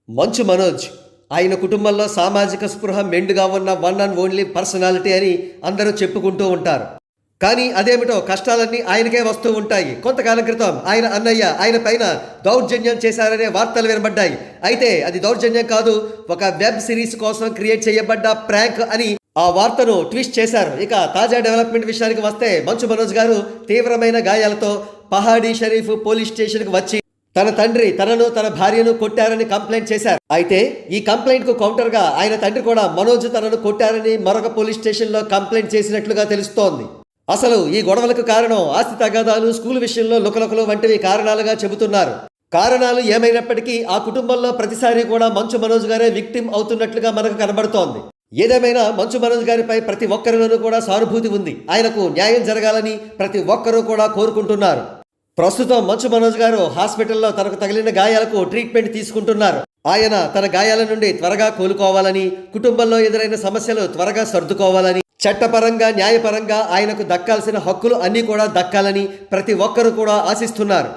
మంచు మనోజ్ ఆయన కుటుంబంలో సామాజిక స్పృహ మెండుగా ఉన్న వన్ అండ్ ఓన్లీ పర్సనాలిటీ అని అందరూ చెప్పుకుంటూ ఉంటారు. కానీ అదేమిటో కష్టాలన్నీ ఆయనకే వస్తూ ఉంటాయి. కొంతకాలం క్రితం ఆయన అన్నయ్య ఆయన పైన దౌర్జన్యం చేశారనే వార్తలు వినబడ్డాయి. అయితే అది దౌర్జన్యం కాదు, ఒక వెబ్ సిరీస్ కోసం క్రియేట్ చేయబడ్డ ప్రాంక్ అని ఆ వార్తను ట్విస్ట్ చేశారు. ఇక తాజా డెవలప్మెంట్ విషయానికి వస్తే మంచు మనోజ్ గారు తీవ్రమైన గాయాలతో పహాడీ షరీఫ్ పోలీస్ స్టేషన్కి వచ్చి తన తండ్రి తనను తన భార్యను కొట్టారని కంప్లైంట్ చేశారు. అయితే ఈ కంప్లైంట్ కు కౌంటర్ గా ఆయన తండ్రి కూడా మనోజ్ తనను కొట్టారని మరొక పోలీస్ స్టేషన్ లో కంప్లైంట్ చేసినట్లుగా తెలుస్తోంది. అసలు ఈ గొడవలకు కారణం ఆస్తి తగాదాలు, స్కూల్ విషయంలో లుకలుకలు వంటివి కారణాలుగా చెబుతున్నారు. కారణాలు ఏమైనప్పటికీ ఆ కుటుంబంలో ప్రతిసారి కూడా మంచు మనోజ్ గారే విక్టిమ్ అవుతున్నట్లుగా మనకు కనబడుతోంది. ఏదేమైనా మంచు మనోజ్ గారిపై ప్రతి ఒక్కరిలోనూ కూడా సానుభూతి ఉంది. ఆయనకు న్యాయం జరగాలని ప్రతి ఒక్కరూ కూడా కోరుకుంటున్నారు. ప్రస్తుతం మంచు మనోజ్ గారు హాస్పిటల్లో తనకు తగిలిన గాయాలకు ట్రీట్మెంట్ తీసుకుంటున్నారు. ఆయన తన గాయాల నుండి త్వరగా కోలుకోవాలని, కుటుంబంలో ఎదురైన సమస్యలు త్వరగా సర్దుకోవాలని, చట్టపరంగా న్యాయపరంగా ఆయనకు దక్కాల్సిన హక్కులు అన్నీ కూడా దక్కాలని ప్రతి ఒక్కరూ కూడా ఆశిస్తున్నారు.